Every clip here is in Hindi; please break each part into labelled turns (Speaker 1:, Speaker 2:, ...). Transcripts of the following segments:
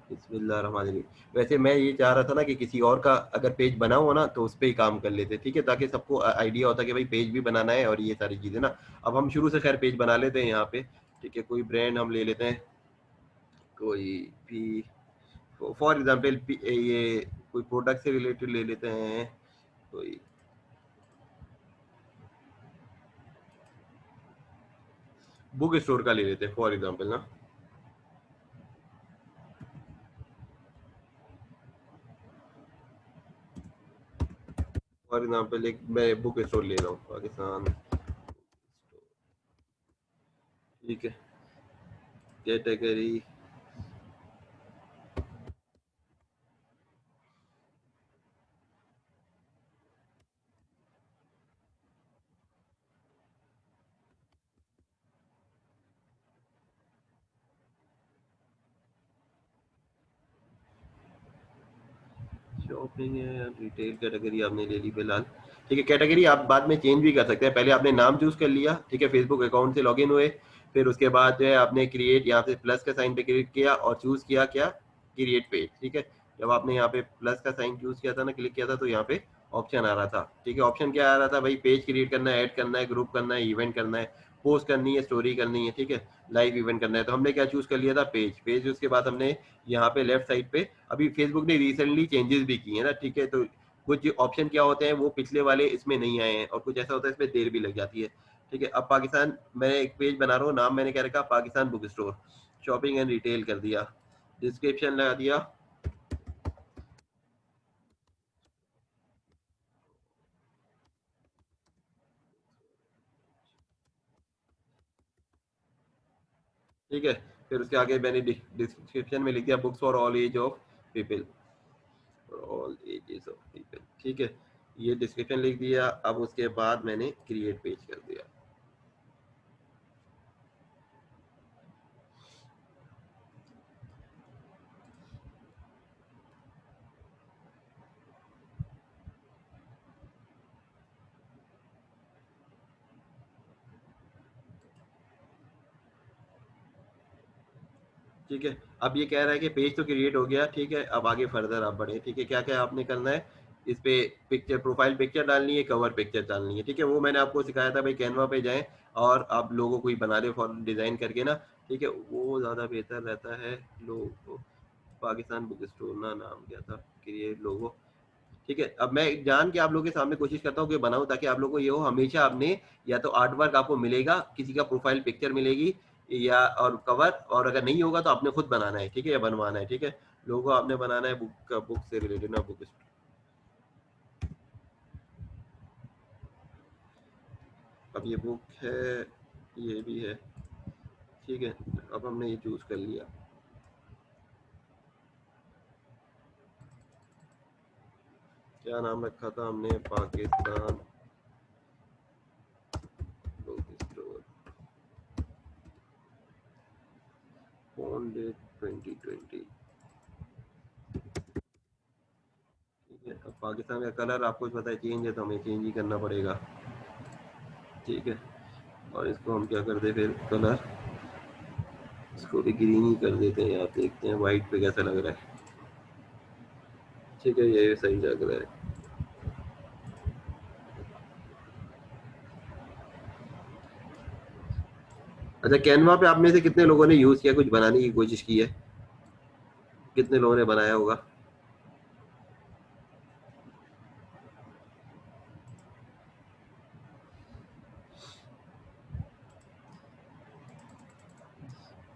Speaker 1: बिस्मिल्लाहिर्रहमानिर्रहीम। वैसे मैं ये चाह रहा था ना कि किसी और का अगर पेज बना हुआ ना तो उस पे ही काम कर लेते, ठीक है, ताकि सबको आइडिया होता कि भाई पेज भी बनाना है और ये सारी चीजें ना। अब हम शुरू से खैर पेज बना लेते हैं यहाँ पे, ठीक है। कोई ब्रांड हम ले लेते हैं, कोई भी, फॉर एग्जाम्पल ये कोई प्रोडक्ट से रिलेटेड ले लेते हैं, कोई बुक स्टोर का ले लेते हैं फॉर एग्जाम्पल ना। फॉर एग्जाम्पल एक मैं बुक स्टोर ले रहा हूँ, पाकिस्तान, ठीक है। कैटेगरी, शॉपिंग है, रिटेल कैटेगरी आपने ले ली फिलहाल, ठीक है। कैटेगरी आप बाद में चेंज भी कर सकते हैं, पहले आपने नाम चूज कर लिया, ठीक है, फेसबुक अकाउंट से लॉगिन हुए, फिर उसके बाद जो है आपने क्रिएट यहाँ पे प्लस का साइन पे क्लिक किया और चूज किया क्या, क्रिएट पेज, ठीक है। जब आपने यहाँ पे प्लस का साइन चूज किया था ना, क्लिक किया था, तो यहाँ पे ऑप्शन आ रहा था, ठीक है। ऑप्शन क्या आ रहा था भाई, पेज क्रिएट करना है, ऐड करना है, ग्रुप करना है, इवेंट करना है, पोस्ट करनी है, स्टोरी करनी है, ठीक है, लाइव इवेंट करना है। तो हमने क्या चूज कर लिया था, पेज। पेज उसके बाद हमने यहाँ पे लेफ्ट साइड पे, अभी फेसबुक ने रिसेंटली चेंजेस भी किए हैं ना, ठीक है, तो कुछ ऑप्शन क्या होते हैं वो पिछले वाले इसमें नहीं आए हैं, और कुछ ऐसा होता है इसमें देर भी लग जाती है, ठीक है। अब पाकिस्तान, मैं एक पेज बना रहा हूँ, नाम मैंने क्या रखा, Pakistan book store, shopping and retail कर दिया, डिस्क्रिप्शन लगा दिया, ठीक है। फिर उसके आगे मैंने डिस्क्रिप्शन में लिख दिया books for all age of people, all ages of people, ठीक है। ये डिस्क्रिप्शन लिख दिया। अब उसके बाद मैंने क्रिएट पेज कर दिया। ठीक है। अब ये कह रहा है कि पेज तो क्रिएट हो गया, ठीक है। अब आगे फर्दर आप बढ़े, ठीक है। क्या क्या आपने करना है, इस पे पिक्चर, प्रोफाइल पिक्चर डालनी है, कवर पिक्चर डालनी है, ठीक है। वो मैंने आपको सिखाया था भाई, कैनवा पे जाएं और आप लोगों को ही बना दे फॉर डिजाइन करके ना, ठीक है, वो ज्यादा बेहतर रहता है। लोगो, पाकिस्तान बुक स्टोर ना नाम क्या था, क्रिएट लोगो, ठीक है। अब मैं जान के आप लोगों के सामने कोशिश करता हूँ कि बनाऊं, ताकि आप लोगों को ये हो हमेशा आपने या तो आर्ट वर्क आपको मिलेगा, किसी का प्रोफाइल पिक्चर मिलेगी, या और कवर, और अगर नहीं होगा तो आपने खुद बनाना है, ठीक है, या बनवाना है, ठीक है। लोगो आपने बनाना है बुक का, बुक से रिलेटेड ना, बुक। अब ये बुक है, ये भी है, ठीक है। अब हमने ये चूज कर लिया। क्या नाम रखा था हमने, Pakistan book store, on date 2020, ठीक है। अब पाकिस्तान का कलर आपको पता है चेंज है, तो हमें चेंज ही करना पड़ेगा, ठीक है। और इसको हम क्या कर दे फिर, कलर इसको भी ग्रीन ही कर देते हैं, आप देखते हैं वाइट पे कैसा लग रहा है, ठीक है, ये सही लग रहा है। अच्छा, कैनवा पे आप में से कितने लोगों ने यूज किया, कुछ बनाने की कोशिश की है, कितने लोगों ने बनाया होगा।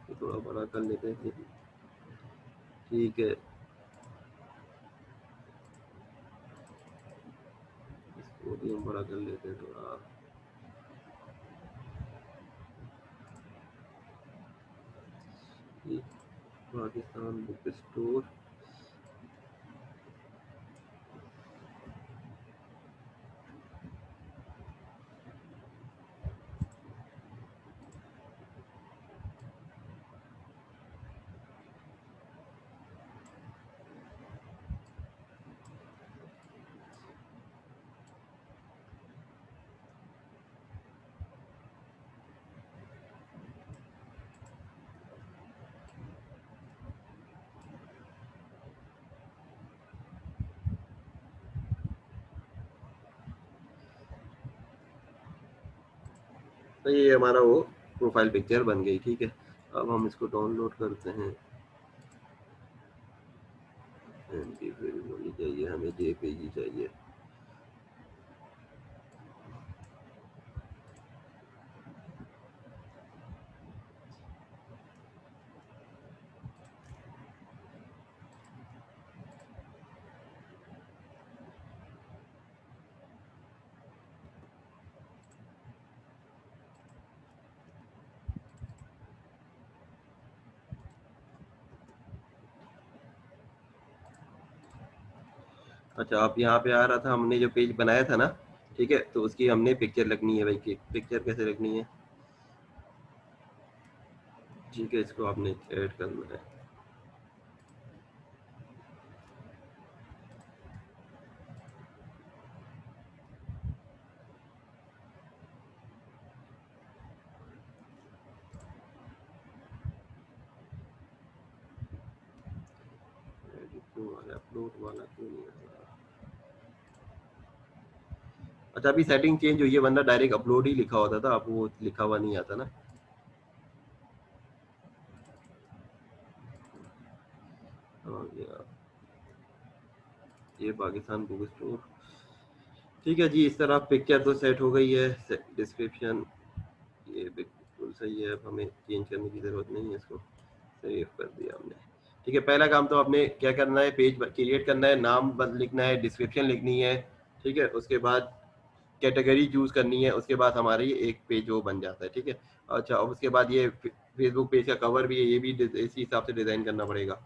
Speaker 1: तो थोड़ा बड़ा कर लेते हैं, ठीक है। इसको भी हम बड़ा कर लेते हैं थोड़ा, ये पाकिस्तान बुक स्टोर, तो ये हमारा वो प्रोफाइल पिक्चर बन गई। ठीक है, अब हम इसको डाउनलोड करते हैं। एमपी फिर होनी चाहिए, हमें जेपीजी चाहिए। अच्छा, आप यहाँ पे आ रहा था, हमने जो पेज बनाया था ना, ठीक है, तो उसकी हमने पिक्चर लगनी है भाई। की पिक्चर कैसे लगनी है? ठीक है, इसको आपने ऐड करना है। क्यों आ रहा है अपलोड वाला, क्यों नहीं आ रहा? अच्छा, अभी सेटिंग चेंज हुई है, वरना डायरेक्ट अपलोड ही लिखा होता था, अब वो लिखा हुआ नहीं आता ना। हाँ, ये पाकिस्तान बुक स्टोर। ठीक है जी, इस तरह पिक्चर तो सेट हो गई है। डिस्क्रिप्शन ये बिल्कुल सही है, अब हमें चेंज करने की ज़रूरत नहीं है, इसको सेव कर दिया हमने। ठीक है, पहला काम तो आपने क्या करना है, पेज क्रिएट करना है, नाम लिखना है, डिस्क्रिप्शन लिखनी है। ठीक है, उसके बाद कैटेगरी चूज करनी है, उसके बाद हमारी एक पेज वो बन जाता है। ठीक है, अच्छा, अब उसके बाद ये फेसबुक पेज का कवर भी है, ये भी इसी हिसाब से डिज़ाइन करना पड़ेगा।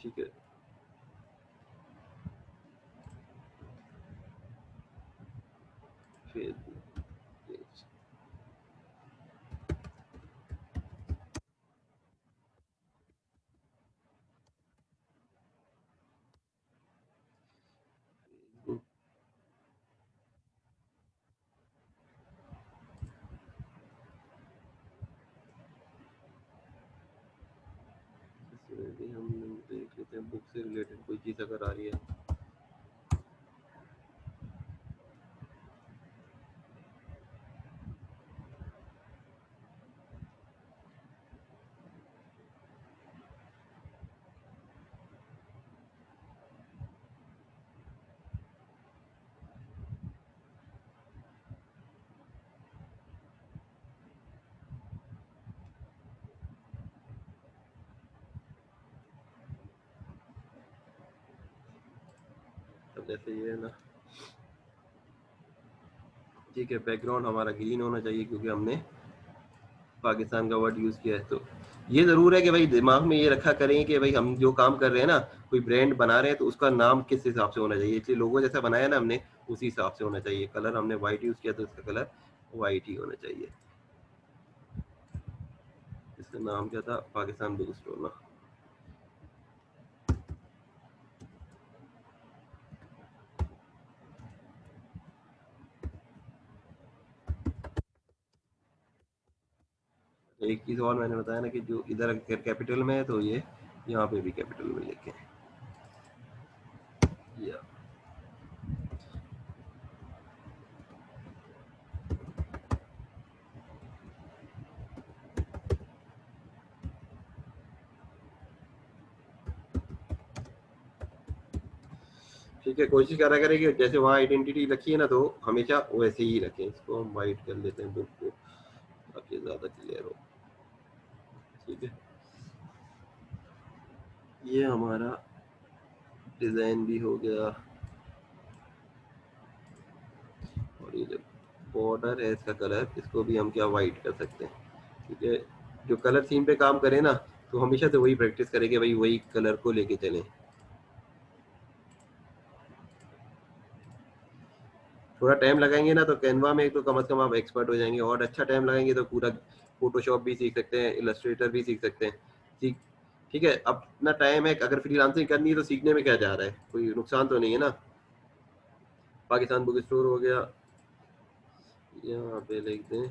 Speaker 1: ठीक है, फेसबुक पेज, इसमें भी हम देख लेते हैं, बुक से रिलेटेड कोई चीज़ अगर आ रही है। अब जैसे ये है ना, ठीक है, बैकग्राउंड हमारा ग्रीन होना चाहिए क्योंकि हमने पाकिस्तान का वर्ड यूज़ किया है। तो ये ज़रूर है कि भाई दिमाग में ये रखा करें कि भाई हम जो काम कर रहे हैं ना, कोई ब्रांड बना रहे हैं, तो उसका नाम किस हिसाब से होना चाहिए। इसलिए लोगो जैसा बनाया ना हमने, उसी हिसाब से होना चाहिए। कलर हमने वाइट यूज़ किया तो इसका कलर वाइट ही होना चाहिए। इसका नाम क्या था, पाकिस्तान बुक स्टोर ना। एक चीज़ और मैंने बताया ना कि जो इधर कैपिटल में है, तो ये यहाँ पे भी कैपिटल में लिखे या। ठीक है, कोशिश करा करें कि जैसे वहाँ आइडेंटिटी रखी है ना, तो हमेशा वैसे ही रखें। इसको हम वाइट कर लेते हैं बुक को, ताकि ज़्यादा क्लियर हो। ठीक है, ये हमारा डिज़ाइन भी हो गया। और ये जो बॉर्डर है, इसका कलर, इसको भी हम क्या वाइट कर सकते हैं। ठीक है, जो कलर थीम पे काम करें ना, तो हमेशा से वही प्रैक्टिस करें कि भाई वही कलर को लेके चलें। थोड़ा टाइम लगाएंगे ना, तो कैनवा में तो कम से कम आप एक्सपर्ट हो जाएंगे, और अच्छा टाइम लगाएंगे तो पूरा फोटोशॉप भी सीख सकते हैं, इलस्ट्रेटर भी सीख सकते हैं। सीख ठीक है, अपना टाइम है, अगर फ्रीलांसिंग करनी है तो सीखने में क्या जा रहा है, कोई नुकसान तो नहीं है ना। पाकिस्तान बुक स्टोर हो गया, यहाँ पे लिख दें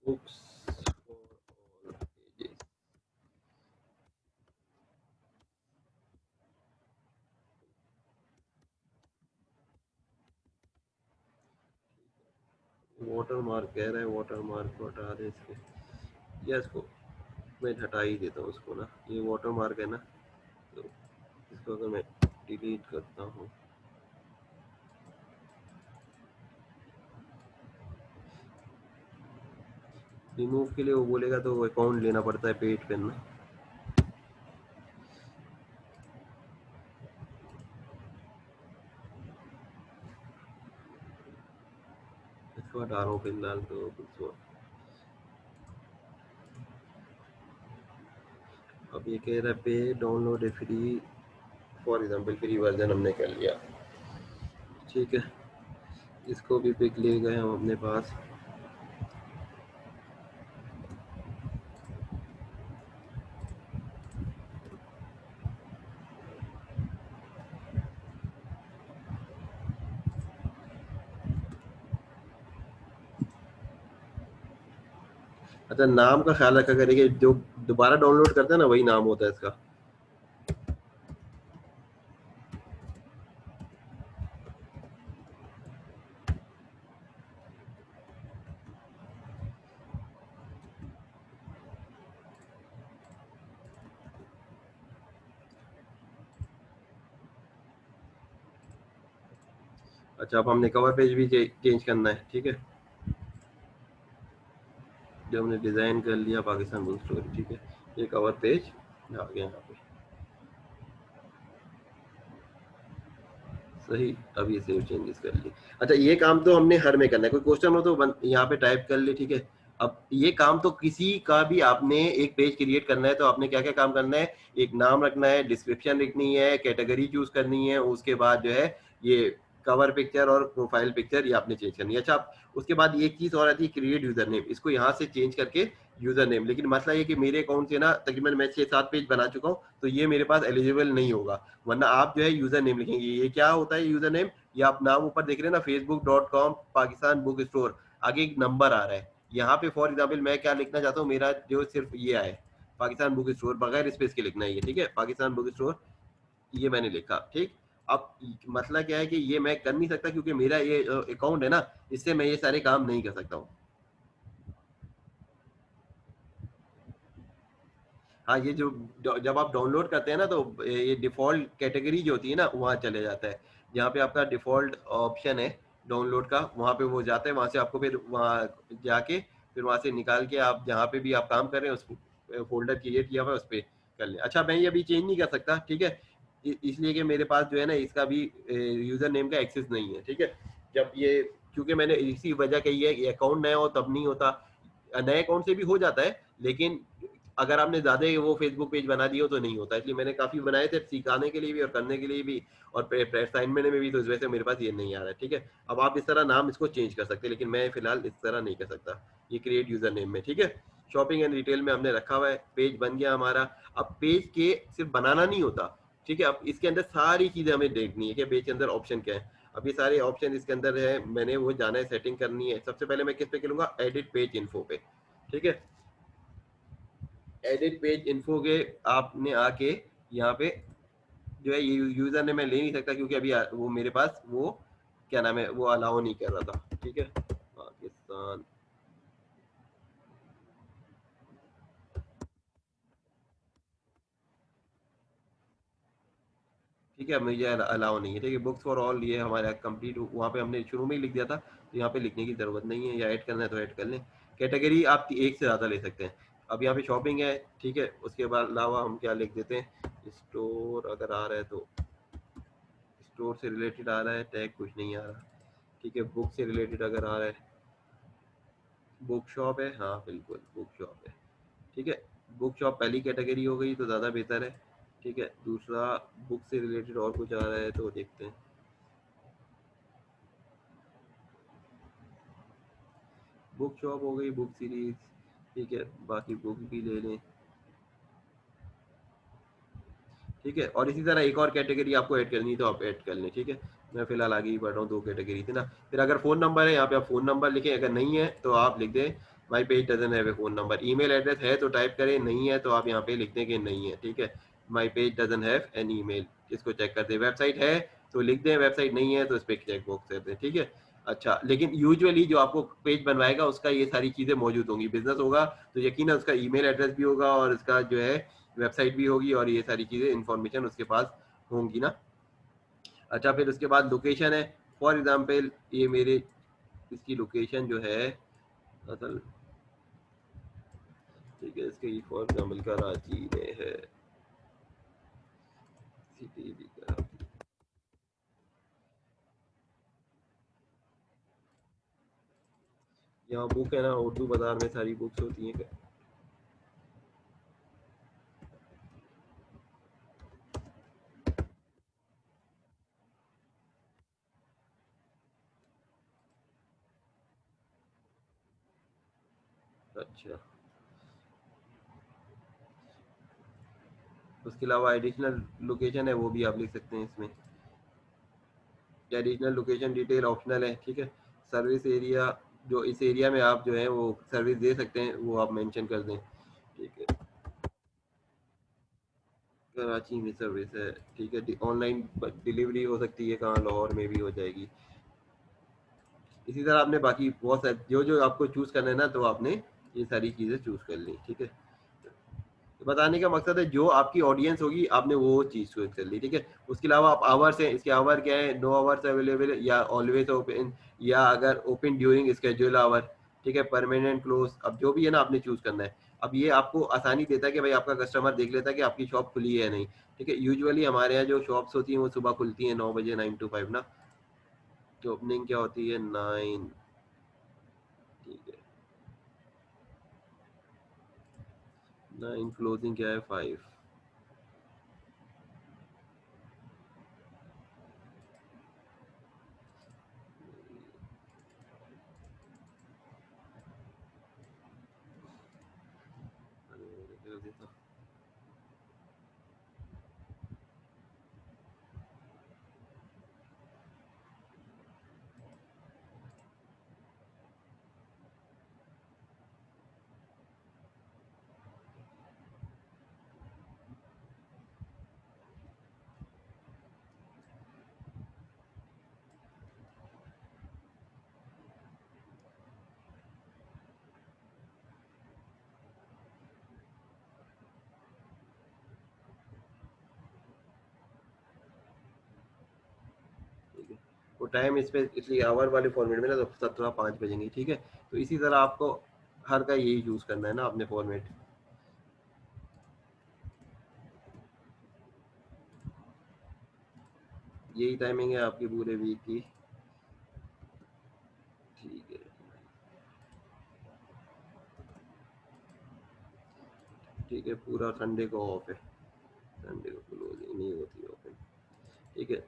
Speaker 1: books for all ages. Mark कह रहा है, वाटर मार्क को हटा दे इसके, या इसको मैं हटा ही देता हूँ उसको ना, ये वाटर मार्क है ना, तो इसको अगर मैं डिलीट करता हूँ, रिमूव के लिए वो बोलेगा तो अकाउंट लेना पड़ता है पेड करना। इसको हटा रहा हूँ फिलहाल, तो कुछ अब ये कह रहा है पे download free, for example free version हमने कर लिया, ठीक है, इसको भी पिक ले गए हम अपने पास। अच्छा, नाम का ख्याल रखा करिए, जो दोबारा डाउनलोड करते हैं ना वही नाम होता है इसका। अच्छा, अब हमने कवर पेज भी चेंज करना है, ठीक है, जो हमने डिजाइन कर लिया पाकिस्तान बुक स्टोरी, ठीक है, ये कवर पेज आ गया यहाँ पे, सही। अब ये सेव चेंजेस कर लिए। अच्छा, ये काम तो हमने हर में करना है, कोई क्वेश्चन हो तो यहाँ पे टाइप कर ले, ठीक है। अब ये काम तो किसी का भी, आपने एक पेज क्रिएट करना है तो आपने क्या क्या काम करना है, एक नाम रखना है, डिस्क्रिप्शन लिखनी है, कैटेगरी चूज करनी है, उसके बाद जो है ये कवर पिक्चर और प्रोफाइल पिक्चर ये आपने चेंज करनी है। अच्छा, उसके बाद एक चीज और आती है, क्रिएट यूजर नेम, इसको यहाँ से चेंज करके यूजर नेम, लेकिन मसला ये कि मेरे अकाउंट से ना तकरीबन मैं 6-7 पेज बना चुका हूँ, तो ये मेरे पास एलिजिबल नहीं होगा, वरना आप जो है यूजर नेम लिखेंगे। ये क्या होता है यूजर नेम, ये आप नाम ऊपर देख रहे हैं ना, facebook.com पाकिस्तान बुक स्टोर, आगे एक नंबर आ रहा है, यहाँ पे फॉर एग्जाम्पल मैं क्या लिखना चाहता हूँ, मेरा जो सिर्फ ये आए पाकिस्तान बुक स्टोर, बगैर स्पेस के लिखना है ये, ठीक है, पाकिस्तान बुक स्टोर, ये मैंने लिखा, ठीक। अब मसला क्या है कि ये मैं कर नहीं सकता क्योंकि मेरा ये अकाउंट है ना, इससे मैं ये सारे काम नहीं कर सकता हूँ। हाँ, ये जो जब आप डाउनलोड करते हैं ना, तो ये डिफॉल्ट कैटेगरी जो होती है ना, वहाँ चले जाता है, जहाँ पे आपका डिफॉल्ट ऑप्शन है डाउनलोड का, वहाँ पे वो जाता है, वहाँ से आपको फिर वहाँ जाके फिर वहाँ से निकाल के आप जहाँ पे भी आप काम कर रहे हैं उस फोल्डर क्रिएट किया हुआ है उस पर कर ले। अच्छा, मैं ये अभी चेंज नहीं कर सकता, ठीक है, इसलिए कि मेरे पास जो है ना इसका भी यूजर नेम का एक्सेस नहीं है, ठीक है। जब ये, क्योंकि मैंने इसी वजह कही है, ये अकाउंट नया हो तब नहीं होता, नए अकाउंट से भी हो जाता है, लेकिन अगर आपने ज्यादा वो फेसबुक पेज बना दिया हो तो नहीं होता, इसलिए मैंने काफी बनाए थे सिखाने के लिए भी और करने के लिए भी, और असाइनमेंट में भी, तो इस वजह से मेरे पास ये नहीं आ रहा है, ठीक है। अब आप इस तरह नाम इसको चेंज कर सकते हैं, लेकिन मैं फिलहाल इस तरह नहीं कर सकता, ये क्रिएट यूजर नेम में, ठीक है। शॉपिंग एंड रिटेल में हमने रखा हुआ है, पेज बन गया हमारा। अब पेज के सिर्फ बनाना नहीं होता, ठीक है, अब इसके अंदर सारी चीजें हमें देखनी है कि पेज के अंदर ऑप्शन क्या है। अब ये सारे ऑप्शन इसके अंदर है, मैंने वो जाना है, सेटिंग करनी है। सबसे पहले मैं किस पे करूंगा, एडिट पेज इन्फो पे, ठीक है। एडिट पेज इन्फो के आपने आके यहाँ पे जो है ये यूजर ने मैं ले नहीं सकता क्योंकि अभी वो मेरे पास वो क्या नाम है वो अलाउ नहीं कर रहा था, ठीक है, पाकिस्तान, ठीक है, मुझे अलाउ नहीं है, ठीक है। बुक्स फॉर ऑल ये हमारा कंप्लीट, वहाँ पे हमने शुरू में ही लिख दिया था, तो यहाँ पे लिखने की जरूरत नहीं है, या ऐड करना है तो ऐड कर लें। कैटेगरी आप एक से ज़्यादा ले सकते हैं। अब यहाँ पे शॉपिंग है, ठीक है, उसके बाद अलावा हम क्या लिख देते हैं, स्टोर अगर आ रहा है तो स्टोर से रिलेटेड आ रहा है, टैग कुछ नहीं आ रहा, ठीक है। बुक से रिलेटेड अगर आ रहा है, बुक शॉप है, हाँ बिल्कुल बुक शॉप है, ठीक है। बुक शॉप पहली कैटेगरी हो गई तो ज़्यादा बेहतर है, ठीक है। दूसरा, बुक से रिलेटेड और कुछ आ रहा है तो देखते हैं, बुक शॉप हो गई, बुक सीरीज, ठीक है, बाकी बुक भी ले लें, ठीक है। और इसी तरह एक और कैटेगरी आपको ऐड करनी है तो आप ऐड कर लें, ठीक है। मैं फिलहाल आगे ही बढ़ रहा हूँ, दो कैटेगरी थी ना। फिर अगर फ़ोन नंबर है यहाँ पे आप फ़ोन नंबर लिखें, अगर नहीं है तो आप लिख दें my page doesn't have a phone number. Email address है तो टाइप करें, नहीं है तो आप यहाँ पे लिख दें कि नहीं है, ठीक है। My page doesn't have an email, इसको चेक करते हैं। वेबसाइट है तो लिख दें, वेबसाइट नहीं है तो इस पर चेक बॉक्स कर दें, ठीक है। अच्छा, लेकिन यूजुअली जो आपको पेज बनवाएगा उसका ये सारी चीज़ें मौजूद होंगी। बिज़नेस होगा तो यकीनन उसका ईमेल एड्रेस भी होगा और उसका जो है वेबसाइट भी होगी और ये सारी चीज़ें इन्फॉर्मेशन उसके पास होंगी ना। अच्छा, फिर उसके बाद लोकेशन है। फॉर एग्ज़ाम्पल ये मेरे इसकी लोकेशन जो है असल, ठीक है, इसके फॉर एग्ज़ाम्पल कराची में है, सिटी भी कराची। यहाँ बुक है ना, उर्दू बाज़ार में सारी बुक्स होती हैं। अच्छा, उसके अलावा एडिशनल लोकेशन है वो भी आप लिख सकते हैं इसमें। एडिशनल लोकेशन डिटेल ऑप्शनल है, ठीक है। सर्विस एरिया, जो इस एरिया में आप जो है वो सर्विस दे सकते हैं वो आप मेंशन कर दें, ठीक है। कराची में सर्विस है, ठीक है। ऑनलाइन डिलीवरी हो सकती है, कहाँ, लाहौर में भी हो जाएगी। इसी तरह आपने बाकी बहुत सारे जो जो आपको चूज़ करना है ना, तो आपने ये सारी चीज़ें चूज़ कर ली, ठीक है। तो बताने का मकसद है जो आपकी ऑडियंस होगी आपने वो चीज़ चूज कर ली, ठीक है। उसके अलावा आप आवर्स हैं, इसके आवर क्या है, नो आवर्स अवेलेबल या ऑलवेज ओपन, या अगर ओपन ड्यूरिंग स्केड्यूल आवर, ठीक है, परमानेंट क्लोज। अब जो भी है ना आपने चूज करना है। अब ये आपको आसानी देता है कि भाई आपका कस्टमर देख लेता है कि आपकी शॉप खुली है नहीं, ठीक है। यूजुअली हमारे यहाँ जो शॉप्स होती हैं वो सुबह खुलती हैं 9 बजे, 9 to 5 ना। तो ओपनिंग क्या होती है, 9, ठीक है, 9, क्लोजिंग क्या है, 5। ठीक है, वो टाइम इस पे इसलिए आवर वाले फॉर्मेट में ना तो 17:05 बजेंगे, ठीक है। तो इसी तरह आपको हर का यही यूज करना है ना अपने फॉर्मेट। यही टाइमिंग है आपकी पूरे वीक की, ठीक है। ठीक है, पूरा संडे को ऑफ है, संडे को क्लोजिंग नहीं होती ओपन, ठीक है।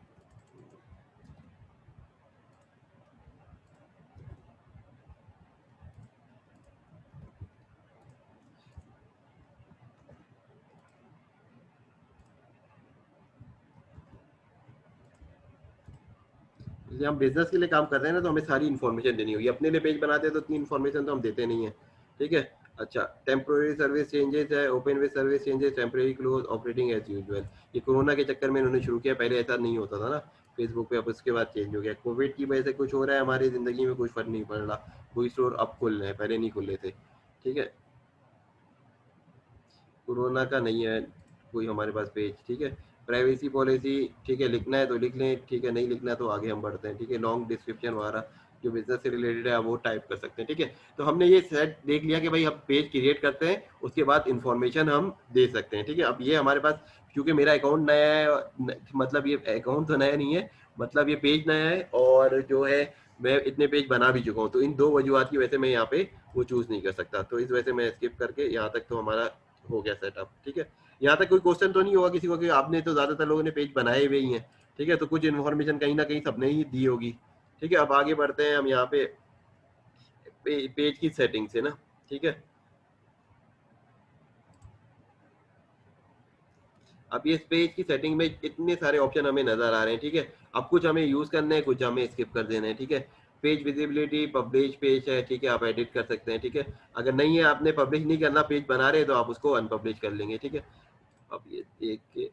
Speaker 1: इसलिए हम बिजनेस के लिए काम कर रहे हैं ना, तो हमें सारी इन्फॉर्मेशन देनी होगी। अपने लिए पेज बनाते हैं तो इतनी इन्फॉर्मेशन तो हम देते नहीं है, ठीक है। अच्छा, टेम्प्रोरी सर्विस चेंजेस है, open with service changes, temporary close, operating as usual. ये कोरोना के चक्कर में इन्होंने शुरू किया, पहले ऐसा नहीं होता था ना फेसबुक पे, अब उसके बाद चेंज हो गया। कोविड की वजह से कुछ हो रहा है हमारी जिंदगी में, कुछ फर्क नहीं पड़ रहा। कोई स्टोर अब खुल रहे हैं, पहले नहीं खुल रहे थे, ठीक है। कोरोना का नहीं है कोई हमारे पास पेज, ठीक है। प्राइवेसी पॉलिसी, ठीक है, लिखना है तो लिख लें, ठीक है, नहीं लिखना है तो आगे हम बढ़ते हैं, ठीक है। लॉन्ग डिस्क्रिप्शन हमारा जो बिजनेस से रिलेटेड है वो टाइप कर सकते हैं, ठीक है। तो हमने ये सेट देख लिया कि भाई हम पेज क्रिएट करते हैं, उसके बाद इंफॉर्मेशन हम दे सकते हैं, ठीक है। अब ये हमारे पास, क्योंकि मेरा अकाउंट नया है, मतलब ये अकाउंट तो नया नहीं है, मतलब ये पेज नया है, और जो है मैं इतने पेज बना भी चुका हूँ, तो इन दो वजूहत की वजह से मैं यहाँ पे वो चूज नहीं कर सकता, तो इस वजह से मैं स्किप करके यहाँ तक तो हमारा हो गया सेटअप, ठीक है। यहाँ तक कोई क्वेश्चन तो नहीं होगा किसी को कि आपने तो ज्यादातर लोगों ने पेज बनाए हुए ही हैं, ठीक है। तो कुछ इन्फॉर्मेशन कहीं ना कहीं सबने ही दी होगी, ठीक है। अब आगे बढ़ते हैं हम यहाँ पे पेज की सेटिंग से ना, ठीक है। अब ये पेज की सेटिंग में इतने सारे ऑप्शन हमें नजर आ रहे हैं, ठीक है। अब कुछ हमें यूज करने हैं, कुछ हमें स्किप कर देना है, ठीक है। पेज विजिबिलिटी पब्लिश पेज है, ठीक है, आप एडिट कर सकते हैं, ठीक है। अगर नहीं है, आपने पब्लिश नहीं करना, पेज बना रहे हैं, तो आप उसको अनपब्लिश कर लेंगे, ठीक है। अब ये देख के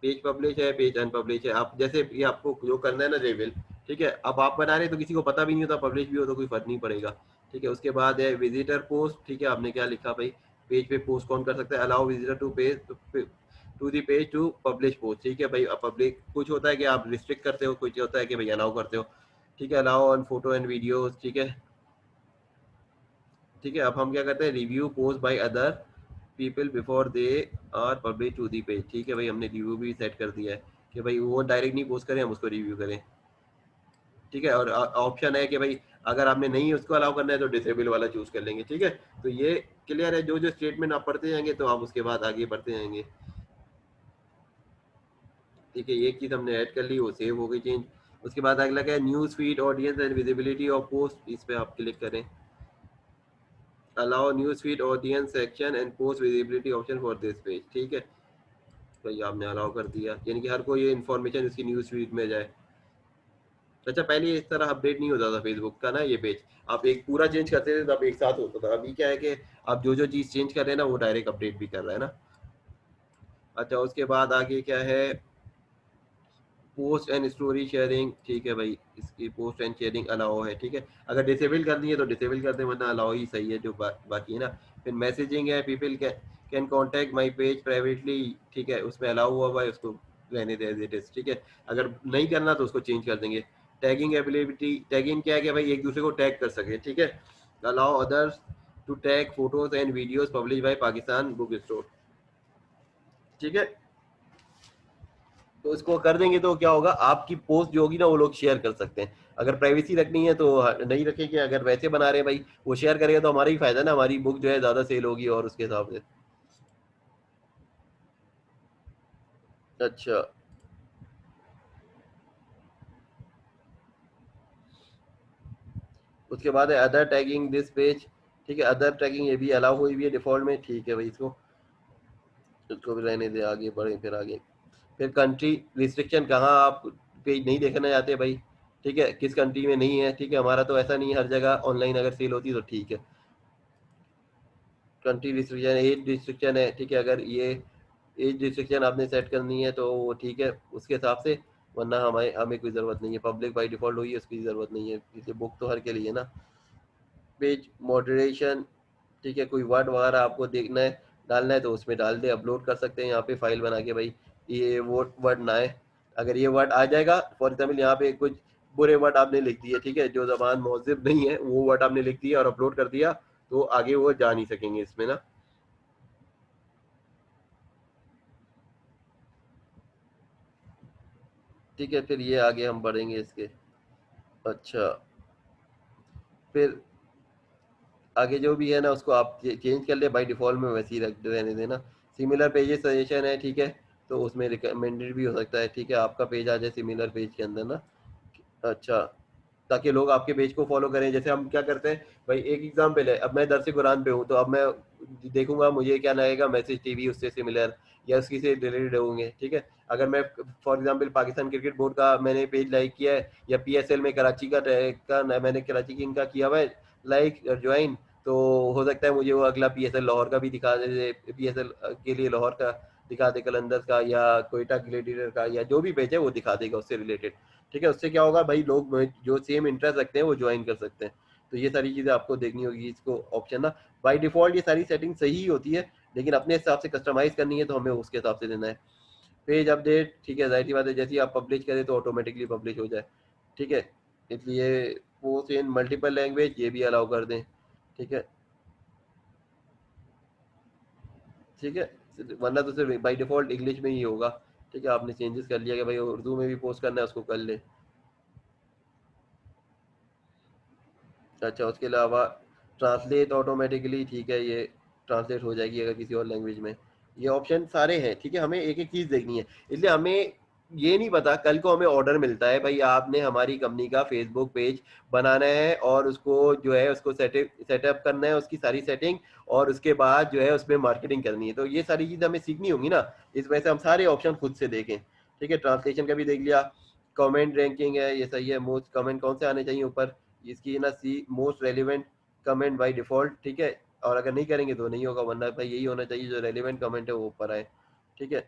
Speaker 1: पेज पब्लिश है, पेज अनपब्लिश है, आप जैसे ये आपको जो करना है ना लेवल, ठीक है। अब आप बना रहे हैं तो किसी को पता भी नहीं होता, पब्लिश भी हो तो कोई फर्क नहीं पड़ेगा। ठीक है, उसके बाद है विजिटर पोस्ट। ठीक है, आपने क्या लिखा भाई, पेज पे पोस्ट कौन कर सकता है, allow visitor to page to the page to publish post. ठीक है भाई, पब्लिक कुछ होता है कि आप रिस्ट्रिक्ट करते हो, कुछ होता है कि भाई अलाउ करते हो। ठीक है, allow on photo and videos. ठीक है, ठीक है। अब हम क्या करते हैं, review post by other people before they are publish to the page. ठीक है भाई, हमने रिव्यू भी सेट कर दिया है कि भाई वो डायरेक्ट नहीं पोस्ट करें, हम उसको रिव्यू करें। ठीक है, और ऑप्शन है कि भाई अगर आपने नहीं उसको अलाउ करना है तो डिसेबल वाला चूज कर लेंगे। ठीक है, तो ये क्लियर है। जो जो स्टेटमेंट आप पढ़ते जाएंगे तो आप उसके बाद आगे बढ़ते जाएंगे। ठीक है, ये चीज हमने ऐड कर ली, वो सेव हो गई चेंज। उसके बाद अगला क्या है, news feed audience and visibility of post. इस पे आप क्लिक करें, allow news feed audience section and post visibility option for this page. ठीक है, तो ये आपने अलाउ कर दिया, यानी कि हर कोई ये इन्फॉर्मेशन इसकी न्यूज फीड में जाए। अच्छा, पहले इस तरह अपडेट नहीं होता था फेसबुक का ना ये पेज, आप एक पूरा चेंज करते थे तब एक साथ होता था। अभी क्या है कि आप जो जो चीज़ चेंज कर रहे हैं ना वो डायरेक्ट अपडेट भी कर रहा है ना। अच्छा, उसके बाद आगे क्या है, पोस्ट एंड स्टोरी शेयरिंग। ठीक है भाई, इसकी पोस्ट एंड शेयरिंग अलाउ है। ठीक है, अगर डिसेबल कर दिए तो डिसेबल कर दें, वरना अलाउ ही सही है जो बाकी है ना। फिर मैसेजिंग है, people can contact my page privately. ठीक है, उसमें अलाउ हुआ हुआ है, उसको रहने दे एज इट इज। ठीक है, अगर नहीं करना तो उसको चेंज कर देंगे। टैगिंग एबिलिटी, टैगिंग क्या है कि भाई एक दूसरे को टैग कर सके। ठीक है, allow others to tag photos and videos publish by Pakistan book store. ठीक है, तो इसको कर देंगे तो क्या होगा, आपकी पोस्ट जो होगी ना वो लोग शेयर कर सकते हैं। अगर प्राइवेसी रखनी है तो नहीं रखेंगे, अगर वैसे बना रहे हैं भाई वो शेयर करेगा तो हमारा ही फायदा ना, हमारी बुक जो है ज्यादा सेल होगी और उसके हिसाब से। अच्छा, उसके बाद है अदर टैगिंग दिस पेज। ठीक है, अदर टैगिंग ये भी अलाउ हुई हुई है डिफॉल्ट में। ठीक है भाई, इसको भी रहने दे, आगे बढ़े फिर आगे। फिर कंट्री रिस्ट्रिक्शन, कहाँ आप पेज नहीं देखना चाहते भाई। ठीक है, किस कंट्री में नहीं है। ठीक है, हमारा तो ऐसा नहीं है, हर जगह ऑनलाइन अगर सेल होती है तो ठीक है। कंट्री रिस्ट्रिक्शन, एज रिस्ट्रिक्शन है। ठीक है, अगर ये एज रिस्ट्रिक्शन आपने सेट करनी है तो वो ठीक है उसके हिसाब से, वरना हमें हमें कोई ज़रूरत नहीं है। पब्लिक बाई डिफ़ॉल्ट हुई है, उसकी ज़रूरत नहीं है, इसलिए बुक तो हर के लिए ना। पेज मॉडरेशन, ठीक है, कोई वर्ड वगैरह आपको देखना है डालना है तो उसमें डाल दे, अपलोड कर सकते हैं यहाँ पे फाइल बना के भाई, ये वो वर्ड ना आए। अगर ये वर्ड आ जाएगा, फॉर एग्जाम्पल यहाँ पे कुछ बुरे वर्ड आपने लिख दिए, ठीक है, जो जबान महजिब नहीं है वो वर्ड आपने लिख दिया और अपलोड कर दिया, तो आगे वो जा नहीं सकेंगे इसमें ना। ठीक है, फिर ये आगे हम बढ़ेंगे इसके। अच्छा, फिर आगे जो भी है ना उसको आप चेंज कर ले, बाय डिफॉल्ट में वैसे ही रख रहने देना। सिमिलर पेजेस सजेशन है। ठीक है, तो उसमें रिकमेंडेड भी हो सकता है। ठीक है, आपका पेज आ जाए सिमिलर पेज के अंदर ना। अच्छा, ताकि लोग आपके पेज को फॉलो करें। जैसे हम क्या करते हैं भाई, एक एग्जाम्पल है, अब मैं दरस कुरान पे हूँ तो अब मैं देखूंगा मुझे क्या लगेगा, मैसेज टीवी उससे सिमिलर या उसकी से रिलेटेड होंगे। ठीक है, अगर मैं for example Pakistan cricket board का मैंने पेज लाइक किया है, या पीएसएल में कराची का मैंने कराची किंग का किया हुआ है लाइक ज्वाइन, तो हो सकता है मुझे वो अगला पीएसएल लाहौर का भी दिखा दे, पीएसएल के लिए लाहौर का दिखा दे, कलंदर का या कोयटा ग्लेडिएटर का, या जो भी पेज है वो दिखा देगा उससे रिलेटेड। ठीक है, उससे क्या होगा भाई, लोग जो सेम इंटरेस्ट रखते हैं वो ज्वाइन कर सकते हैं। तो ये सारी चीज़ें आपको देखनी होगी, इसको ऑप्शन ना। बाय डिफॉल्ट ये सारी सेटिंग सही ही होती है, लेकिन अपने हिसाब से कस्टमाइज करनी है तो हमें उसके हिसाब से देना है। पेज अपडेट, ठीक है, जाहिर सी बात है जैसे ही आप पब्लिश करें तो ऑटोमेटिकली पब्लिश हो जाए। ठीक है, इसलिए पोस्ट इन मल्टीपल लैंग्वेज ये भी अलाउ कर दें। ठीक है, ठीक है, वरना तो सिर्फ बाई डिफॉल्ट इंग्लिश में ही होगा। ठीक है, आपने चेंजेस कर लिया कि भाई उर्दू में भी पोस्ट करना है, उसको कर ले। अच्छा, उसके अलावा ट्रांसलेट ऑटोमेटिकली, ठीक है, ये ट्रांसलेट हो जाएगी अगर किसी और लैंग्वेज में। ये ऑप्शन सारे हैं। ठीक है, हमें एक एक चीज़ देखनी है, इसलिए हमें ये नहीं पता, कल को हमें ऑर्डर मिलता है भाई आपने हमारी कंपनी का फेसबुक पेज बनाना है और उसको जो है उसको सेटअप करना है, उसकी सारी सेटिंग, और उसके बाद जो है उसमें मार्केटिंग करनी है, तो ये सारी चीज़ हमें सीखनी होगी ना। इस वजह से हम सारे ऑप्शन खुद से देखें। ठीक है, ट्रांसलेशन का भी देख लिया, कमेंट रैंकिंग है, ये सही है, मोस्ट कमेंट कौन से आने चाहिए ऊपर, इसकी ना see most relevant comment by default. ठीक है, और अगर नहीं करेंगे तो नहीं होगा, वरना भाई यही होना चाहिए जो रेलिवेंट कमेंट है वो ऊपर आए। ठीक है,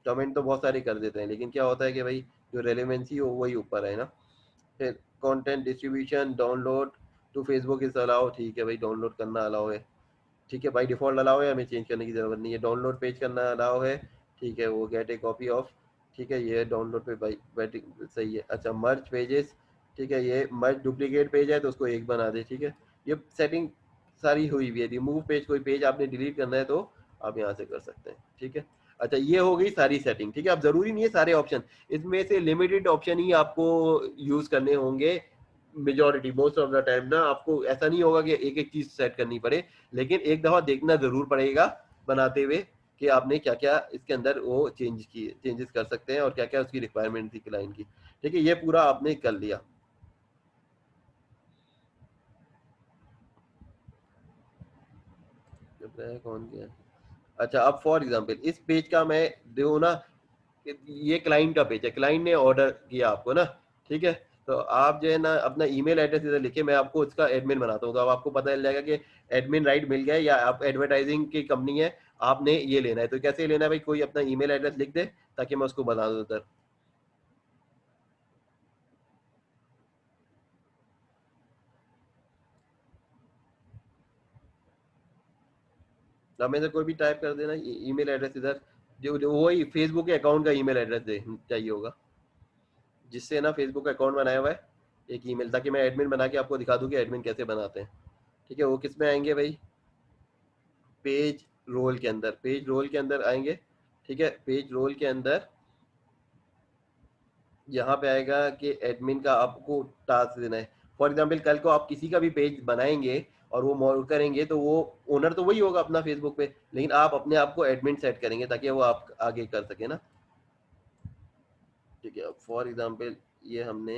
Speaker 1: कमेंट तो बहुत सारे कर देते हैं लेकिन क्या होता है कि भाई जो रेलिवेंसी हो वही ऊपर है ना। फिर content distribution download to Facebook is allow, ठीक है भाई, डाउनलोड करना अलाउ है, ठीक है बाई डिफॉल्ट अलाउ है, हमें चेंज करने की जरूरत नहीं है। डाउनलोड पेज करना अलाउ है, ठीक है, वो गेट ए कॉपी ऑफ, ठीक है, ये डाउनलोड पे बाई बैटिंग सही है। अच्छा मर्ज पेजेस, ठीक है, ये मर्ज डुप्लीकेट पेज है तो उसको एक बना दे, ठीक है, ये सेटिंग सारी हुई हुई है। रिमूव पेज, कोई पेज आपने डिलीट करना है तो आप यहाँ से कर सकते हैं, ठीक है। अच्छा ये हो गई सारी सेटिंग, ठीक है। अब जरूरी नहीं है सारे ऑप्शन, इसमें से लिमिटेड ऑप्शन ही आपको यूज करने होंगे majority most of the time ना। आपको ऐसा नहीं होगा कि एक एक चीज सेट करनी पड़े, लेकिन एक दफा देखना जरूर पड़ेगा बनाते हुए कि आपने क्या क्या इसके अंदर वो चेंजेस कर सकते हैं और क्या क्या उसकी रिक्वायरमेंट थी क्लाइंट की, ठीक है। ये पूरा आपने कर लिया। कौन गया? अच्छा अब फॉर एग्जांपल इस पेज का मैं दो ना, ये क्लाइंट का पेज है, क्लाइंट ने ऑर्डर किया आपको ना, ठीक है। तो आप जो है ना अपना ईमेल एड्रेस इधर लिखे, मैं आपको उसका एडमिन बनाता हूँ, तो अब आपको पता चल जाएगा कि एडमिन राइट मिल गया या आप एडवर्टाइजिंग की कंपनी है, आपने ये लेना है। तो कैसे लेना है भाई, कोई अपना ईमेल एड्रेस लिख दे ताकि मैं उसको बता दूँ उधर। हमें से कोई भी टाइप कर देना ईमेल एड्रेस इधर, जो वही फेसबुक के अकाउंट का ईमेल एड्रेस दे चाहिए होगा, जिससे ना फेसबुक का अकाउंट बनाया हुआ है एक ईमेल, ताकि मैं एडमिन बना के आपको दिखा दूँ कि एडमिन कैसे बनाते हैं, ठीक है। वो किस में आएंगे भाई, पेज रोल के अंदर, पेज रोल के अंदर आएंगे, ठीक है। पेज रोल के अंदर यहाँ पे आएगा कि एडमिन का आपको टास्क देना है। फॉर एग्जांपल कल को आप किसी का भी पेज बनाएंगे और वो मॉड करेंगे तो वो ओनर तो वही होगा अपना फेसबुक पे, लेकिन आप अपने आप को एडमिन सेट करेंगे ताकि वो आप आगे कर सके ना, ठीक है। फॉर एग्जांपल ये हमने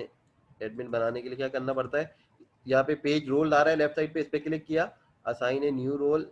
Speaker 1: एडमिन बनाने के लिए क्या करना पड़ता है, यहाँ पे पेज रोल आ रहा है लेफ्ट साइड पे, इस पे क्लिक किया, असाइन ए न्यू रोल,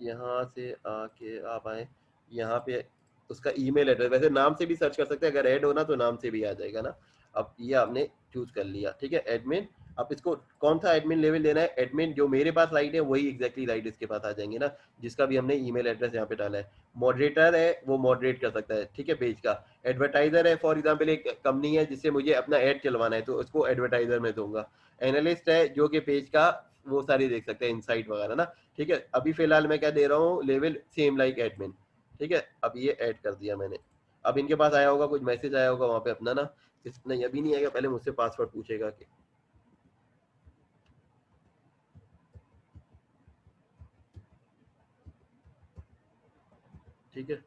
Speaker 1: यहाँ से आके आप आए यहाँ पे, उसका ईमेल एड्रेस, वैसे नाम से भी सर्च कर सकते हैं, अगर ऐड होना तो नाम से भी आ जाएगा ना। अब ये आपने चूज कर लिया, ठीक है, एडमिन। अब इसको कौन सा एडमिन लेवल देना है, एडमिन जो मेरे पास राइट है वही एग्जैक्टली राइट इसके पास आ जाएंगे ना, जिसका भी हमने ईमेल एड्रेस यहाँ पे डाला है। मॉडरेटर है वो मॉडरेट कर सकता है, ठीक है, पेज का। एडवर्टाइजर है, फॉर एग्जाम्पल एक कंपनी है जिससे मुझे अपना एड चलवाना है तो उसको एडवर्टाइजर में दूंगा। एनालिस्ट है जो कि पेज का वो सारी देख सकते हैं इनसाइट वगैरह ना, ठीक है। अभी फिलहाल मैं क्या दे रहा हूँ, लेवल सेम लाइक एडमिन, ठीक है। अब ये ऐड कर दिया मैंने। अब इनके पास आया होगा कुछ मैसेज आया होगा वहां पे अपना ना, नहीं अभी नहीं आएगा, पहले मुझसे पासवर्ड पूछेगा कि, ठीक है।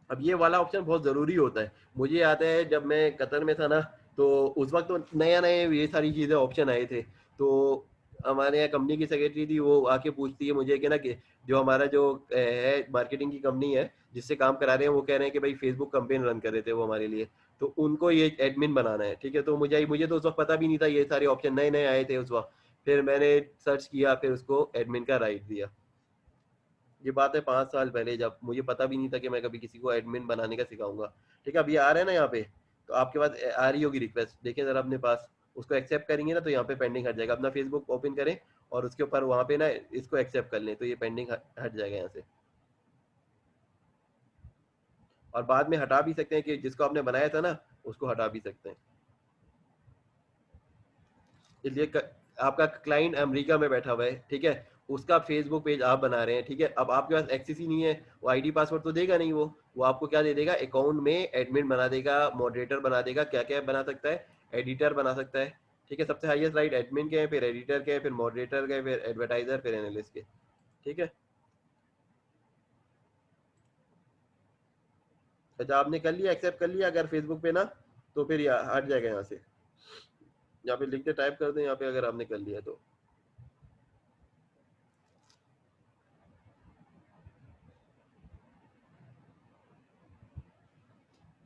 Speaker 1: अब ये वाला ऑप्शन बहुत ज़रूरी होता है, मुझे याद है जब मैं कतर में था ना, तो उस वक्त तो नया नए ये सारी चीज़ें ऑप्शन आए थे। तो हमारे यहाँ कंपनी की सेक्रेटरी थी, वो आके पूछती है मुझे कि ना कि जो हमारा जो है मार्केटिंग की कंपनी है जिससे काम करा रहे हैं, वो कह रहे हैं कि भाई फेसबुक कंपेन रन कर रहे थे वो हमारे लिए, तो उनको ये एडमिन बनाना है, ठीक है। तो मुझे तो उस वक्त पता भी नहीं था, ये सारे ऑप्शन नए नए आए थे उस वक्त। फिर मैंने सर्च किया, फिर उसको एडमिन का राइट दिया। ये बात है 5 साल पहले, जब मुझे पता भी नहीं था कि मैं कभी किसी को एडमिन बनाने का सिखाऊंगा, ठीक है। अब ये आ रहा है ना यहाँ पे, तो आपके पास आ रही होगी रिक्वेस्ट, देखें जरा अपने पास, उसको एक्सेप्ट करेंगे ना तो यहाँ पे पेंडिंग हट जाएगा। अपना फेसबुक ओपन करें और उसके ऊपर वहाँ पे ना इसको एक्सेप्ट कर लें तो ये पेंडिंग हट जाएगा यहाँ से। और बाद में हटा भी सकते हैं कि जिसको आपने बनाया था ना उसको हटा भी सकते हैं। इसलिए आपका क्लाइंट अमेरिका में बैठा हुआ है, ठीक है, उसका फेसबुक पेज आप बना रहे हैं, ठीक है। अब आपके पास एक्सेस ही नहीं है, वो आईडी पासवर्ड तो देगा नहीं, वो आपको क्या दे देगा, अकाउंट में एडमिन बना देगा, मॉडरेटर बना देगा, क्या क्या बना सकता है, एडिटर बना सकता है, ठीक है। सबसे हाईएस्ट राइट एडमिन के हैं, फिर एडिटर के हैं, फिर मॉडरेटर के, फिर एडवर्टाइजर, फिर एनालिस्ट के, ठीक है। अच्छा आपने कर लिया, एक्सेप्ट कर लिया अगर फेसबुक पे ना, तो फिर हट जाएगा यहाँ से। यहाँ पे लिख के टाइप कर दें यहाँ पे, अगर आपने कर लिया तो,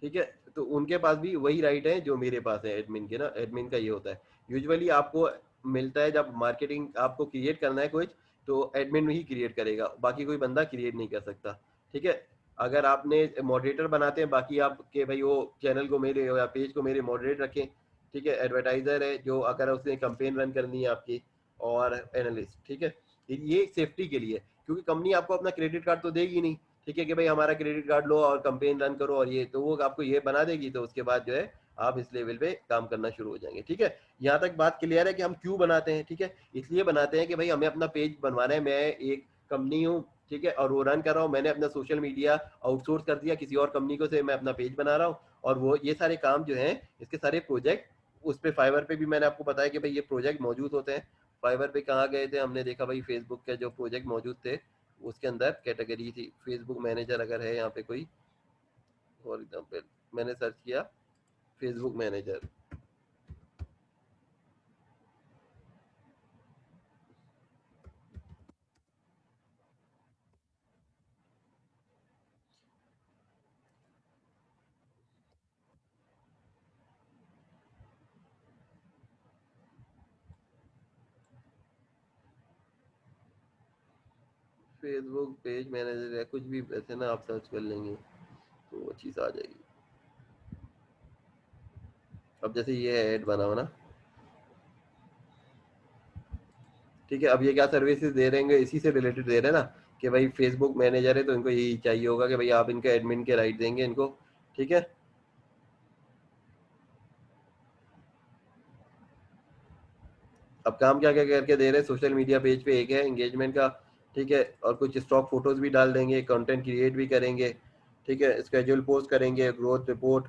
Speaker 1: ठीक है। तो उनके पास भी वही राइट है जो मेरे पास है एडमिन के ना, एडमिन का ये होता है यूजुअली आपको मिलता है जब मार्केटिंग आपको क्रिएट करना है कुछ, तो एडमिन ही क्रिएट करेगा, बाकी कोई बंदा क्रिएट नहीं कर सकता, ठीक है। अगर आपने मॉडरेटर बनाते हैं बाकी आपके भाई वो चैनल को मेरे या पेज को मेरे मॉडरेट रखें, ठीक है। एडवर्टाइजर है जो अगर उसने कंपेन रन करनी है आपकी, और एनालिस्ट, ठीक है। ये सेफ्टी के लिए, क्योंकि कंपनी आपको अपना क्रेडिट कार्ड तो देगी नहीं, ठीक है, कि भाई हमारा क्रेडिट कार्ड लो और कंपेन रन करो और ये, तो वो आपको ये बना देगी तो उसके बाद जो है आप इस लेवल पे काम करना शुरू हो जाएंगे। ठीक है, यहाँ तक बात क्लियर है कि हम क्यों बनाते हैं। ठीक है, इसलिए बनाते हैं कि भाई हमें अपना पेज बनवाना है। मैं एक कंपनी हूँ, ठीक है, और वो रन कर रहा हूँ, मैंने अपना सोशल मीडिया आउटसोर्स कर दिया किसी और कंपनी को, से मैं अपना पेज बना रहा हूँ, और वो ये सारे काम जो हैं इसके सारे प्रोजेक्ट उस पे फाइवर पे भी मैंने आपको बताया कि भाई ये प्रोजेक्ट मौजूद होते हैं। फाइवर पे कहाँ गए थे, हमने देखा भाई फेसबुक के जो प्रोजेक्ट मौजूद थे उसके अंदर कैटेगरी थी फेसबुक मैनेजर। अगर है यहाँ पे कोई फॉर एग्जाम्पल, मैंने सर्च किया Facebook manager, Facebook page manager या कुछ भी ऐसे ना आप सर्च कर लेंगे तो वो चीज़ आ जाएगी। अब जैसे ये ऐड बना हो ना, ठीक है, अब ये क्या सर्विसेज दे रहे हैं, इसी से रिलेटेड दे रहे हैं ना, कि भाई फेसबुक मैनेजर है तो इनको यही चाहिए होगा कि भाई आप इनके एडमिन के राइट देंगे इनको। ठीक है, अब काम क्या क्या करके दे रहे हैं, सोशल मीडिया पेज पे एक है एंगेजमेंट का, ठीक है, और कुछ स्टॉक फोटोज भी डाल देंगे, कंटेंट क्रिएट भी करेंगे, ठीक है, स्केड्यूल पोस्ट करेंगे, ग्रोथ रिपोर्ट,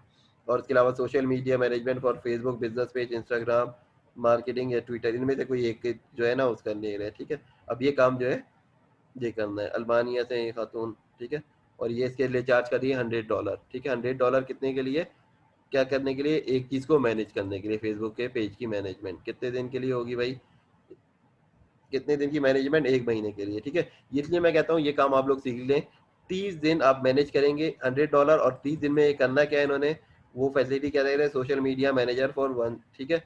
Speaker 1: और इसके अलावा social media management for Facebook business page, Instagram marketing या ट्विटर, इनमें से कोई एक जो है ना उसका ले रहे हैं। ठीक है, अब ये काम जो है ये करना है, अल्बानिया से ये खातून, ठीक है, और ये इसके लिए चार्ज कर रही है $100। ठीक है, $100 कितने के लिए, क्या करने के लिए, एक चीज को मैनेज करने के लिए, फेसबुक के पेज की मैनेजमेंट कितने दिन के लिए होगी भाई, कितने दिन की मैनेजमेंट, 1 महीने के लिए। ठीक है, इसलिए मैं कहता हूँ ये काम आप लोग सीख लें, 30 दिन आप मैनेज करेंगे $100, और 30 दिन में ये करना क्या है इन्होंने, वो फैसिलिटी क्या दे रहे हैं, social media manager for one, ठीक है,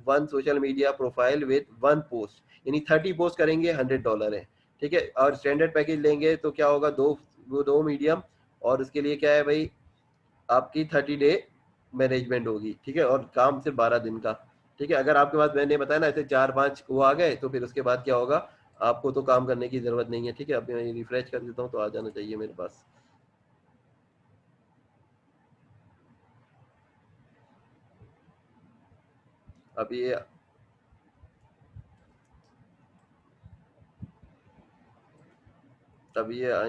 Speaker 1: one social media profile with one post, यानी 30 पोस्ट करेंगे, $100 है। ठीक है, और स्टैंडर्ड पैकेज लेंगे तो क्या होगा, दो मीडियम, और उसके लिए क्या है भाई, आपकी 30 डे मैनेजमेंट होगी। ठीक है, और काम सिर्फ 12 दिन का। ठीक है, अगर आपके पास मैंने बताया ना ऐसे 4-5 वो आ गए तो फिर उसके बाद क्या होगा, आपको तो काम करने की जरूरत नहीं है। ठीक है, अब मैं रिफ्रेश कर देता हूँ तो आ जाना चाहिए मेरे पास। अब ये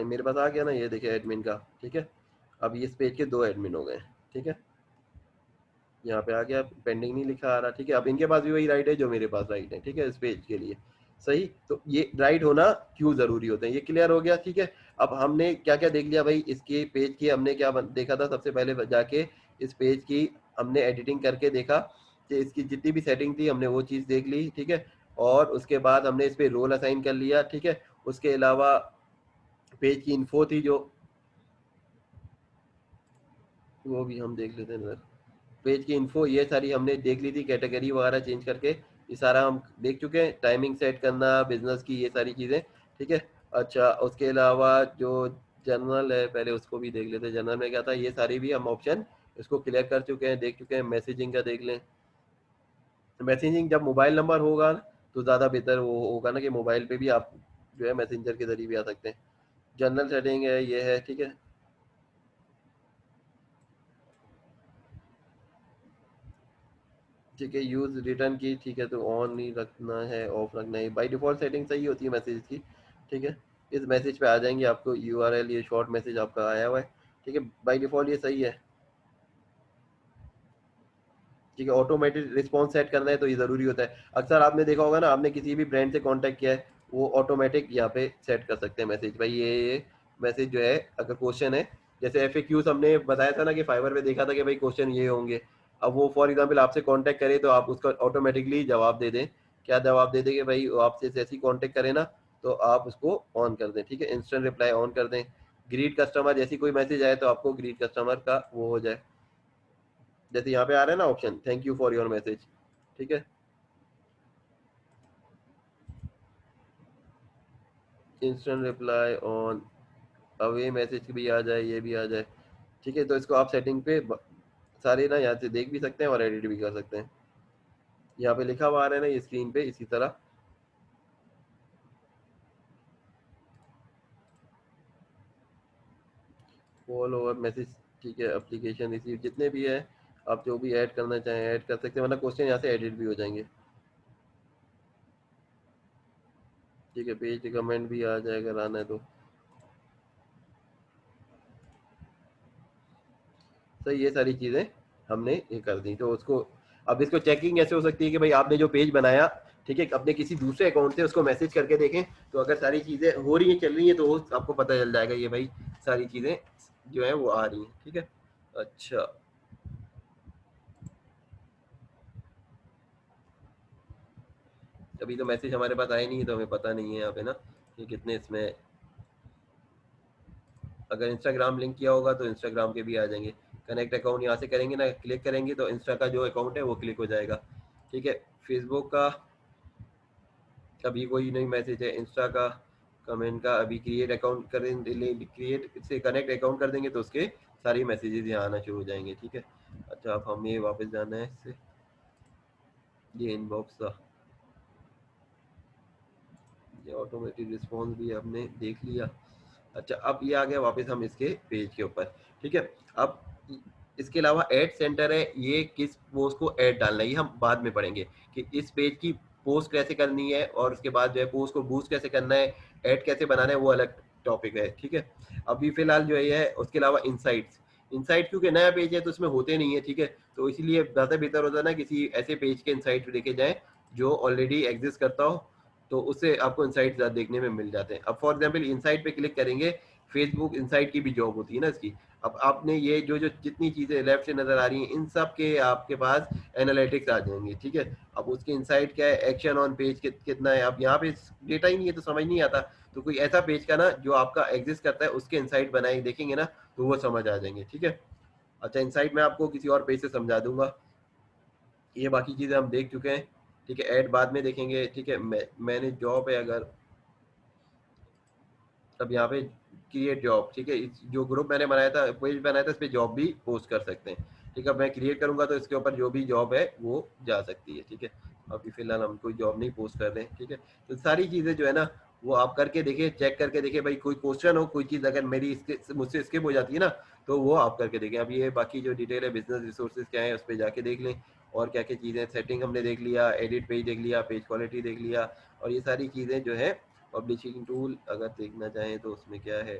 Speaker 1: मेरे पास आ गया ना, ये देखिए एडमिन का। ठीक है, अब इस पेज के 2 एडमिन हो गए। ठीक है, यहाँ पे आ गया, पेंडिंग नहीं लिखा आ रहा। ठीक है, अब इनके पास भी वही राइट है जो मेरे पास राइट है। ठीक है, इस पेज के लिए सही, तो ये राइट होना क्यों जरूरी होता है, ये क्लियर हो गया। ठीक है, अब हमने क्या क्या देख लिया भाई, इसके पेज की हमने क्या देखा था, सबसे पहले जाके इस पेज की हमने एडिटिंग करके देखा कि इसकी जितनी भी सेटिंग थी हमने वो चीज़ देख ली। ठीक है, और उसके बाद हमने इस पे रोल असाइन कर लिया। ठीक है, उसके अलावा पेज की इन्फो थी जो, वो भी हम देख लेते हैं। पेज की इन्फो ये सारी हमने देख ली थी, कैटेगरी वगैरह चेंज करके ये सारा हम देख चुके हैं, टाइमिंग सेट करना बिजनेस की, ये सारी चीज़ें। ठीक है, अच्छा उसके अलावा जो जनरल है पहले उसको भी देख लेते हैं, जनरल में क्या था, ये सारी भी हम ऑप्शन इसको क्लियर कर चुके हैं, देख चुके हैं। मैसेजिंग का देख लें, मैसेजिंग जब मोबाइल नंबर होगा तो ज़्यादा बेहतर वो होगा ना, कि मोबाइल पे भी आप जो है मैसेंजर के जरिए भी आ सकते हैं। जनरल सेटिंग है ये है। ठीक है, ठीक है, यूज रिटर्न की, ठीक है, तो ऑन नहीं रखना है, ऑफ रखना है, बाय डिफॉल्ट सेटिंग सही होती है मैसेज की। ठीक है, इस मैसेज पे आ जाएंगे आपको यूआरएल, ये शॉर्ट मैसेज आपका आया हुआ है। ठीक है, बाय डिफॉल्ट ये सही है। ठीक है, ऑटोमेटिक रिस्पॉन्स सेट करना है तो ये ज़रूरी होता है। अक्सर आपने देखा होगा ना, आपने किसी भी ब्रांड से कांटेक्ट किया है, वो ऑटोमेटिक यहाँ पे सेट कर सकते हैं मैसेज, भाई ये मैसेज जो है, अगर क्वेश्चन है, जैसे FAQs हमने बताया था ना कि फाइवर पे देखा था कि भाई क्वेश्चन ये होंगे, अब वो फॉर एग्जाम्पल आपसे कॉन्टैक्ट करे तो आप उसका ऑटोमेटिकली जवाब दे दें। क्या जवाब दे दें कि भाई वो आपसे जैसे ही कॉन्टैक्ट करे ना तो आप उसको ऑन कर दें। ठीक है, इंस्टेंट रिप्लाई ऑन कर दें। ग्रीट कस्टमर, जैसी कोई मैसेज आए तो आपको ग्रीट कस्टमर का वो हो जाए, जैसे यहाँ पे आ रहा है ना option, thank you for your message. ठीक है, instant reply on, away message भी आ जाए, ये भी आ जाए। ठीक है, तो इसको आप सेटिंग पे सारे ना यहाँ से देख भी सकते हैं और एडिट भी कर सकते हैं। यहाँ पे लिखा हुआ आ रहा है ना ये स्क्रीन पे, इसी तरह ऑल ओवर मैसेज। ठीक है, एप्लीकेशन रिसीव जितने भी है आप जो भी ऐड करना चाहें ऐड कर सकते हैं, वरना क्वेश्चन यहाँ से एडिट भी हो जाएंगे। ठीक है, पेज कमेंट भी आ जाएगा, अगर आना है तो। तो ये सारी चीज़ें हमने ये कर दी, तो उसको अब इसको चेकिंग ऐसे हो सकती है कि भाई आपने जो पेज बनाया, ठीक है, अपने किसी दूसरे अकाउंट से उसको मैसेज करके देखें, तो अगर सारी चीज़ें हो रही हैं, चल रही हैं, तो आपको पता चल जाएगा ये भाई सारी चीज़ें जो है वो आ रही हैं। ठीक है, अच्छा, अभी तो मैसेज हमारे पास आए नहीं है, तो हमें पता नहीं है यहाँ पे ना कि कितने इसमें। अगर इंस्टाग्राम लिंक किया होगा तो इंस्टाग्राम के भी आ जाएंगे। कनेक्ट अकाउंट यहाँ से करेंगे ना, क्लिक करेंगे तो इंस्टा का जो अकाउंट है वो क्लिक हो जाएगा। ठीक है, फेसबुक का अभी कोई नहीं मैसेज है, इंस्टा का कमेंट का अभी क्रिएट अकाउंट करेंगे, क्रिएट से कनेक्ट अकाउंट कर देंगे तो उसके सारी मैसेजेस यहाँ आना शुरू हो जाएंगे। ठीक है, अच्छा, अब हमें वापस जाना है इससे, ये इनबॉक्स था, ये ऑटोमेटिक रिस्पॉन्स भी हमने देख लिया। अच्छा, अब ये आ गया वापस हम इसके पेज के ऊपर। ठीक है, अब इसके अलावा ऐड सेंटर है, ये किस पोस्ट को ऐड डालना है ये हम बाद में पढ़ेंगे कि इस पेज की पोस्ट कैसे करनी है, और उसके बाद जो है पोस्ट को बूस्ट कैसे करना है, ऐड कैसे बनाना है, वो अलग टॉपिक है। ठीक है, अभी फिलहाल जो ये है, उसके अलावा इनसाइट्स, इनसाइट क्योंकि नया पेज है तो उसमें होते नहीं है। ठीक है, तो इसीलिए ज़्यादा बेहतर होता है ना किसी ऐसे पेज के इनसाइट देखे जाए जो ऑलरेडी एग्जिस्ट करता हो, तो उससे आपको इंसाइट देखने में मिल जाते हैं। अब फॉर एग्जांपल इंसाइट पे क्लिक करेंगे, फेसबुक इंसाइट की भी जॉब होती है ना इसकी। अब आपने ये जो जो जितनी चीज़ें लेफ्ट से नज़र आ रही हैं, इन सब के आपके पास एनालिटिक्स आ जाएंगे। ठीक है, अब उसके इंसाइट क्या है, एक्शन ऑन पेज कितना है, अब यहाँ पे डेटा ही नहीं है तो समझ नहीं आता। तो कोई ऐसा पेज का ना जो आपका एग्जिस्ट करता है उसके इंसाइट बनाए देखेंगे ना, तो वो समझ आ जाएंगे। ठीक है, अच्छा, इंसाइट मैं आपको किसी और पेज से समझा दूंगा, ये बाकी चीज़ें हम देख चुके हैं। ठीक है, ऐड बाद में देखेंगे। ठीक है, मैंने जॉब है अगर, अब यहाँ पे क्रिएट जॉब, ठीक है, जो ग्रुप मैंने बनाया था, पेज बनाया था, इस पे जॉब भी पोस्ट कर सकते हैं। ठीक है, मैं क्रिएट करूंगा तो इसके ऊपर जो भी जॉब है वो जा सकती है। ठीक है, अभी फिलहाल हम कोई जॉब नहीं पोस्ट कर रहे हैं। ठीक है, तो सारी चीज़ें जो है ना वो आप करके देखिए, चेक करके देखिए, भाई कोई क्वेश्चन हो, कोई चीज़ अगर मेरी इसके मुझसे स्किप हो जाती है ना, तो वो आप करके देखें। अब ये बाकी जो डिटेल है बिजनेस रिसोर्सेज क्या है उस पर जाके देख लें, और क्या क्या चीज़ें, सेटिंग हमने देख लिया, एडिट पेज देख लिया, पेज क्वालिटी देख लिया, और ये सारी चीज़ें जो है पब्लिशिंग टूल अगर देखना चाहें तो उसमें क्या है।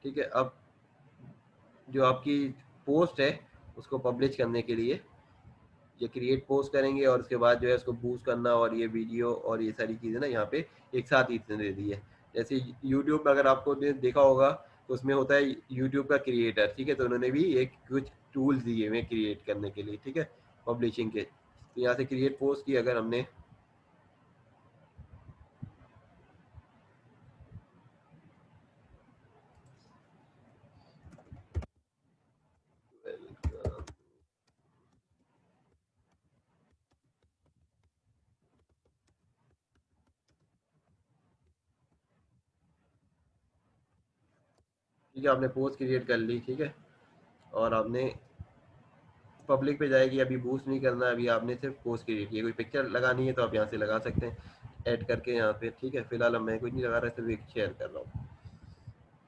Speaker 1: ठीक है, अब जो आपकी पोस्ट है उसको पब्लिश करने के लिए ये क्रिएट पोस्ट करेंगे, और उसके बाद जो है उसको बूस्ट करना, और ये वीडियो और ये सारी चीज़ें ना यहाँ पे एक साथ ही इसने दे दी है। जैसे यूट्यूब में अगर आपको देखा होगा तो उसमें होता है यूट्यूब का क्रिएटर। ठीक है, तो उन्होंने भी एक कुछ टूल्स दिए हुए क्रिएट करने के लिए। ठीक है, पब्लिशिंग के, तो यहाँ से क्रिएट पोस्ट की अगर हमने, ठीक है, आपने पोस्ट क्रिएट कर ली। ठीक है, और आपने पब्लिक पे जाएगी, अभी बूस्ट नहीं करना है, अभी आपने सिर्फ पोस्ट क्रिएट की, कोई पिक्चर लगानी है तो आप यहाँ से लगा सकते हैं ऐड करके यहाँ पे। ठीक है, फिलहाल अब मैं कुछ नहीं लगा रहा, सिर्फ एक शेयर कर रहा हूँ।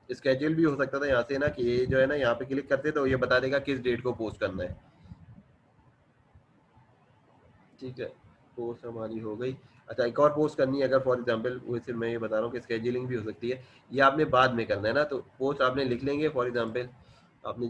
Speaker 1: स्केड्यूल भी हो सकता था यहाँ से ना, कि ये जो है ना यहाँ पे क्लिक करते तो ये बता देगा किस डेट को पोस्ट करना है। ठीक है, पोस्ट हमारी हो गई। अच्छा, एक और पोस्ट करनी है अगर फॉर एग्जांपल, वैसे मैं ये बता रहा हूँ कि स्केड्यूलिंग भी हो सकती है, ये आपने बाद में करना है ना, तो पोस्ट आपने लिख लेंगे फॉर एग्जांपल, आपने